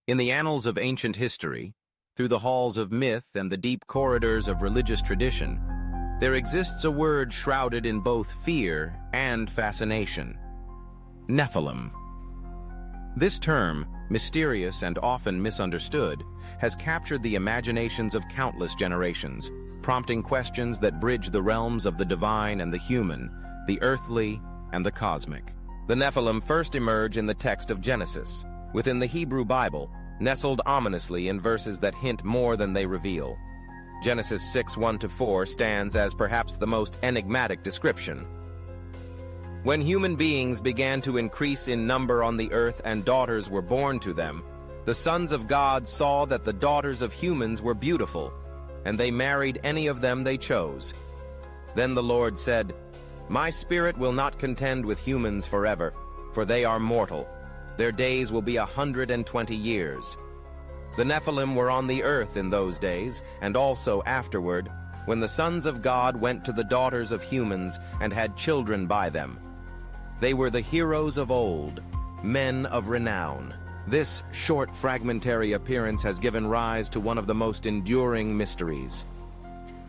In the annals of ancient history, through the halls of myth and the deep corridors of religious tradition, there exists a word shrouded in both fear and fascination: Nephilim. This term, mysterious and often misunderstood, has captured the imaginations of countless generations, prompting questions that bridge the realms of the divine and the human, the earthly and the cosmic. The Nephilim first emerge in the text of Genesis, within the Hebrew Bible, nestled ominously in verses that hint more than they reveal. Genesis 6:1-4 stands as perhaps the most enigmatic description. When human beings began to increase in number on the earth and daughters were born to them, the sons of God saw that the daughters of humans were beautiful, and they married any of them they chose. Then the Lord said, "My spirit will not contend with humans forever, for they are mortal. Their days will be 120 years. The Nephilim were on the earth in those days, and also afterward, when the sons of God went to the daughters of humans and had children by them. They were the heroes of old, men of renown." This short fragmentary appearance has given rise to one of the most enduring mysteries.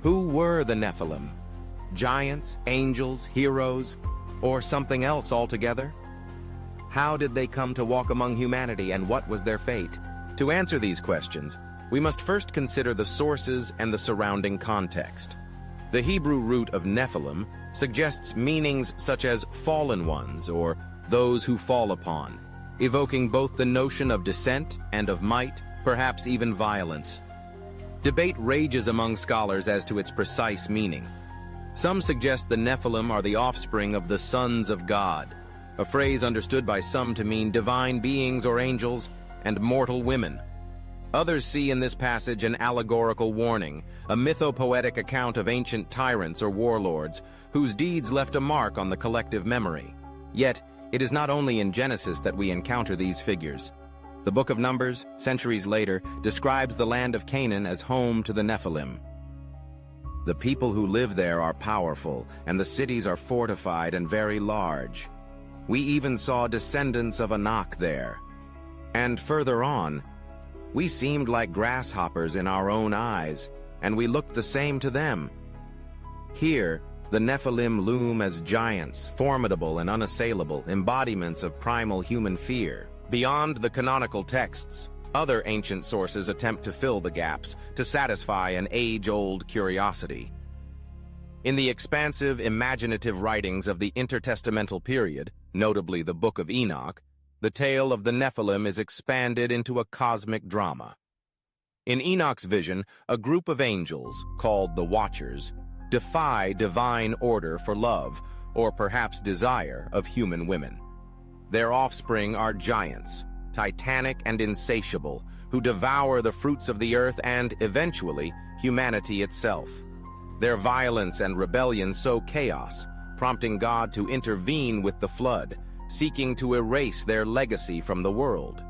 Who were the Nephilim? Giants, angels, heroes, or something else altogether? How did they come to walk among humanity, and what was their fate? To answer these questions, we must first consider the sources and the surrounding context. The Hebrew root of Nephilim suggests meanings such as fallen ones or those who fall upon, evoking both the notion of descent and of might, perhaps even violence. Debate rages among scholars as to its precise meaning. Some suggest the Nephilim are the offspring of the sons of God, a phrase understood by some to mean divine beings or angels and mortal women. Others see in this passage an allegorical warning, a mythopoetic account of ancient tyrants or warlords whose deeds left a mark on the collective memory. Yet, it is not only in Genesis that we encounter these figures. The Book of Numbers, centuries later, describes the land of Canaan as home to the Nephilim. The people who live there are powerful, and the cities are fortified and very large. We even saw descendants of Anak there. And further on, we seemed like grasshoppers in our own eyes, and we looked the same to them. Here, the Nephilim loom as giants, formidable and unassailable, embodiments of primal human fear. Beyond the canonical texts, other ancient sources attempt to fill the gaps, to satisfy an age-old curiosity. In the expansive, imaginative writings of the intertestamental period, notably the Book of Enoch, the tale of the Nephilim is expanded into a cosmic drama. In Enoch's vision, a group of angels, called the Watchers, defy divine order for love, or perhaps desire, of human women. Their offspring are giants, titanic and insatiable, who devour the fruits of the earth and, eventually, humanity itself. Their violence and rebellion sow chaos, prompting God to intervene with the flood, seeking to erase their legacy from the world.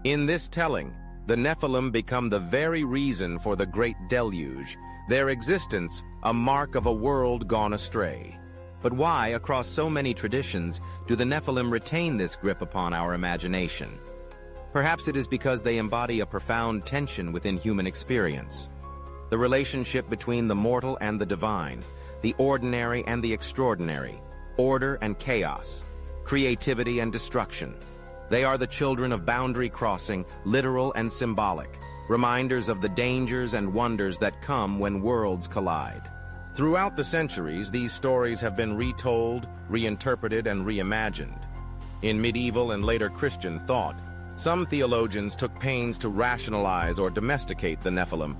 In this telling, the Nephilim become the very reason for the great deluge, their existence a mark of a world gone astray. But why, across so many traditions, do the Nephilim retain this grip upon our imagination? Perhaps it is because they embody a profound tension within human experience. The relationship between the mortal and the divine, the ordinary and the extraordinary, order and chaos, creativity and destruction. They are the children of boundary crossing, literal and symbolic, reminders of the dangers and wonders that come when worlds collide. Throughout the centuries, these stories have been retold, reinterpreted, and reimagined. In medieval and later Christian thought, some theologians took pains to rationalize or domesticate the Nephilim,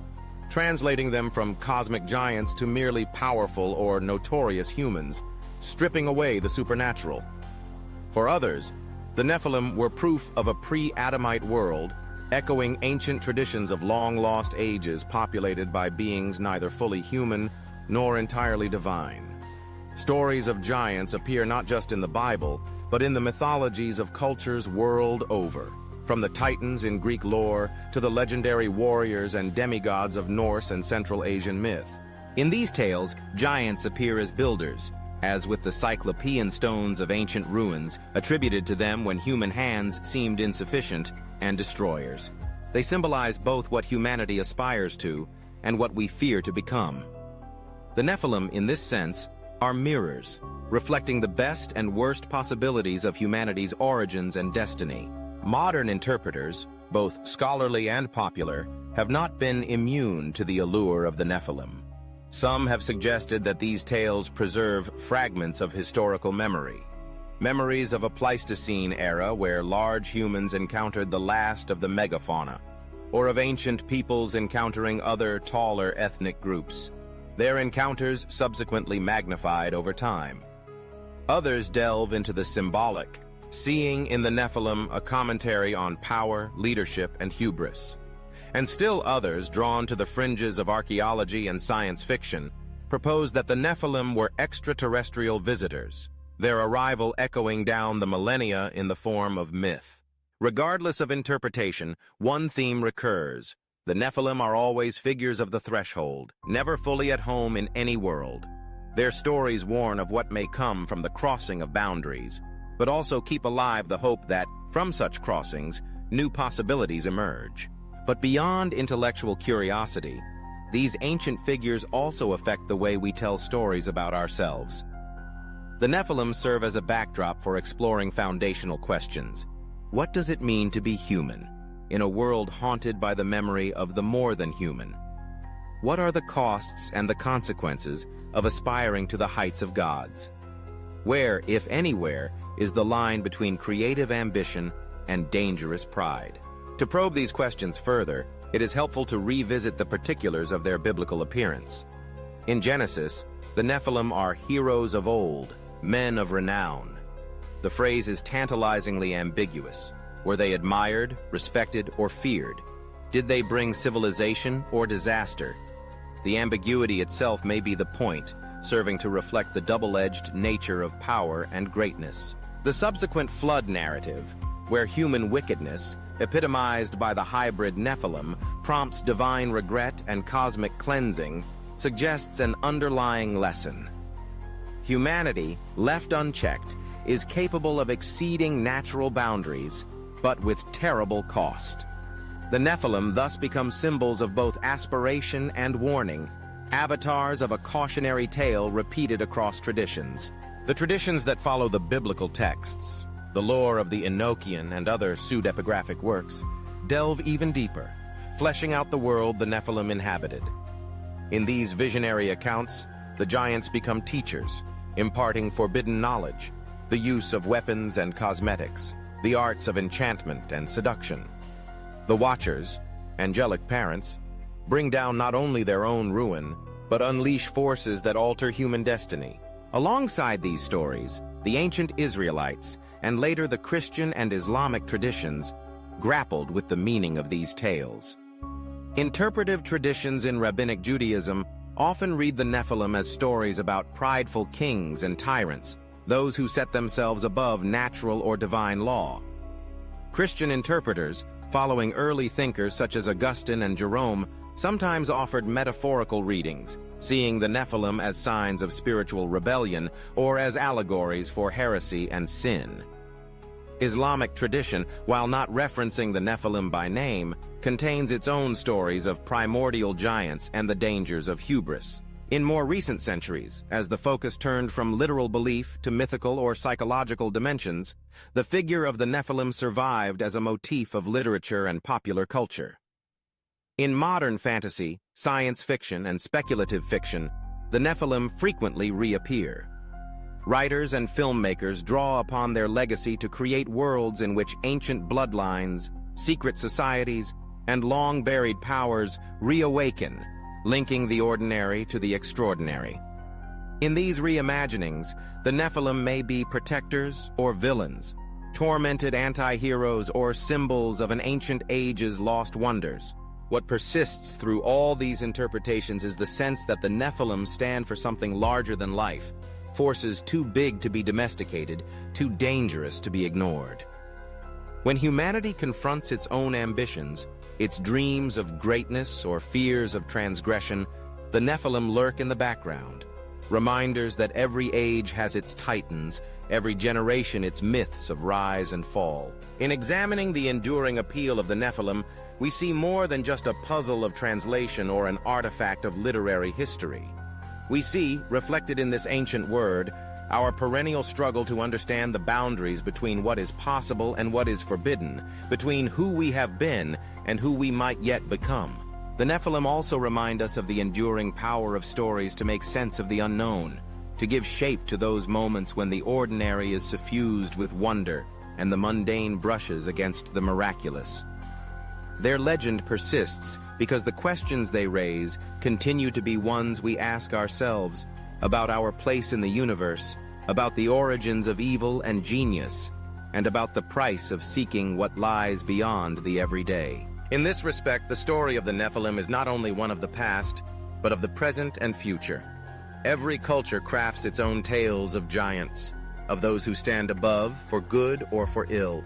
translating them from cosmic giants to merely powerful or notorious humans, stripping away the supernatural. For others, the Nephilim were proof of a pre-Adamite world, echoing ancient traditions of long-lost ages populated by beings neither fully human nor entirely divine. Stories of giants appear not just in the Bible, but in the mythologies of cultures world over, from the Titans in Greek lore to the legendary warriors and demigods of Norse and Central Asian myth. In these tales, giants appear as builders, as with the Cyclopean stones of ancient ruins attributed to them when human hands seemed insufficient, and destroyers. They symbolize both what humanity aspires to and what we fear to become. The Nephilim, in this sense, are mirrors, reflecting the best and worst possibilities of humanity's origins and destiny. Modern interpreters, both scholarly and popular, have not been immune to the allure of the Nephilim. Some have suggested that these tales preserve fragments of historical memory. Memories of a Pleistocene era where large humans encountered the last of the megafauna, or of ancient peoples encountering other, taller ethnic groups, their encounters subsequently magnified over time. Others delve into the symbolic, seeing in the Nephilim a commentary on power, leadership, and hubris. And still others, drawn to the fringes of archaeology and science fiction, propose that the Nephilim were extraterrestrial visitors, their arrival echoing down the millennia in the form of myth. Regardless of interpretation, one theme recurs. The Nephilim are always figures of the threshold, never fully at home in any world. Their stories warn of what may come from the crossing of boundaries, but also keep alive the hope that, from such crossings, new possibilities emerge. But beyond intellectual curiosity, these ancient figures also affect the way we tell stories about ourselves. The Nephilim serve as a backdrop for exploring foundational questions. What does it mean to be human, in a world haunted by the memory of the more than human? What are the costs and the consequences of aspiring to the heights of gods? Where, if anywhere, is the line between creative ambition and dangerous pride? To probe these questions further, it is helpful to revisit the particulars of their biblical appearance. In Genesis, the Nephilim are heroes of old, men of renown. The phrase is tantalizingly ambiguous. Were they admired, respected, or feared? Did they bring civilization or disaster? The ambiguity itself may be the point, serving to reflect the double-edged nature of power and greatness. The subsequent flood narrative, where human wickedness, epitomized by the hybrid Nephilim, prompts divine regret and cosmic cleansing, suggests an underlying lesson. Humanity, left unchecked, is capable of exceeding natural boundaries, but with terrible cost. The Nephilim thus become symbols of both aspiration and warning, avatars of a cautionary tale repeated across traditions. The traditions that follow the biblical texts, the lore of the Enochian and other pseudepigraphic works, delve even deeper, fleshing out the world the Nephilim inhabited. In these visionary accounts, the giants become teachers, imparting forbidden knowledge, the use of weapons and cosmetics, the arts of enchantment and seduction. The Watchers, angelic parents, bring down not only their own ruin, but unleash forces that alter human destiny. Alongside these stories, the ancient Israelites, and later the Christian and Islamic traditions, grappled with the meaning of these tales. Interpretive traditions in Rabbinic Judaism often read the Nephilim as stories about prideful kings and tyrants, those who set themselves above natural or divine law. Christian interpreters, following early thinkers such as Augustine and Jerome, sometimes offered metaphorical readings, seeing the Nephilim as signs of spiritual rebellion or as allegories for heresy and sin. Islamic tradition, while not referencing the Nephilim by name, contains its own stories of primordial giants and the dangers of hubris. In more recent centuries, as the focus turned from literal belief to mythical or psychological dimensions, the figure of the Nephilim survived as a motif of literature and popular culture. In modern fantasy, science fiction, and speculative fiction, the Nephilim frequently reappear. Writers and filmmakers draw upon their legacy to create worlds in which ancient bloodlines, secret societies, and long-buried powers reawaken, linking the ordinary to the extraordinary. In these reimaginings, the Nephilim may be protectors or villains, tormented anti-heroes or symbols of an ancient age's lost wonders. What persists through all these interpretations is the sense that the Nephilim stand for something larger than life, forces too big to be domesticated, too dangerous to be ignored. When humanity confronts its own ambitions, its dreams of greatness or fears of transgression, the Nephilim lurk in the background, reminders that every age has its titans, every generation its myths of rise and fall. In examining the enduring appeal of the Nephilim, we see more than just a puzzle of translation or an artifact of literary history. We see, reflected in this ancient word, our perennial struggle to understand the boundaries between what is possible and what is forbidden, between who we have been and who we might yet become. The Nephilim also remind us of the enduring power of stories to make sense of the unknown, to give shape to those moments when the ordinary is suffused with wonder and the mundane brushes against the miraculous. Their legend persists because the questions they raise continue to be ones we ask ourselves about our place in the universe, about the origins of evil and genius, and about the price of seeking what lies beyond the everyday. In this respect, the story of the Nephilim is not only one of the past, but of the present and future. Every culture crafts its own tales of giants, of those who stand above for good or for ill.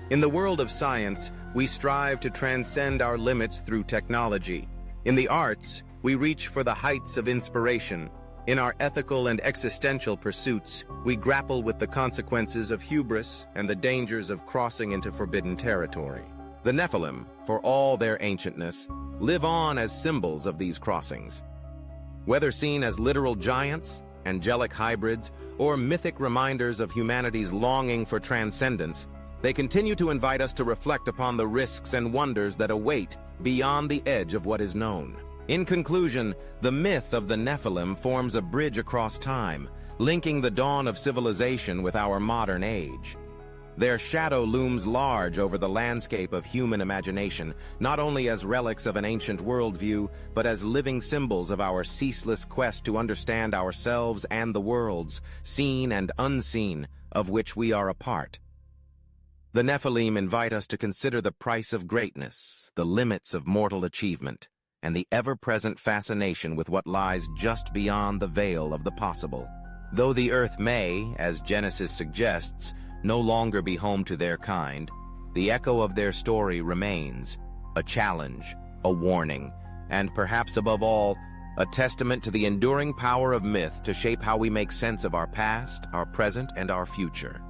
In the world of science, we strive to transcend our limits through technology. In the arts, we reach for the heights of inspiration. In our ethical and existential pursuits, we grapple with the consequences of hubris and the dangers of crossing into forbidden territory. The Nephilim, for all their ancientness, live on as symbols of these crossings. Whether seen as literal giants, angelic hybrids, or mythic reminders of humanity's longing for transcendence, they continue to invite us to reflect upon the risks and wonders that await beyond the edge of what is known. In conclusion, the myth of the Nephilim forms a bridge across time, linking the dawn of civilization with our modern age. Their shadow looms large over the landscape of human imagination, not only as relics of an ancient worldview, but as living symbols of our ceaseless quest to understand ourselves and the worlds, seen and unseen, of which we are a part. The Nephilim invite us to consider the price of greatness, the limits of mortal achievement, and the ever-present fascination with what lies just beyond the veil of the possible. Though the earth may, as Genesis suggests, no longer be home to their kind, the echo of their story remains, a challenge, a warning, and perhaps above all, a testament to the enduring power of myth to shape how we make sense of our past, our present, and our future.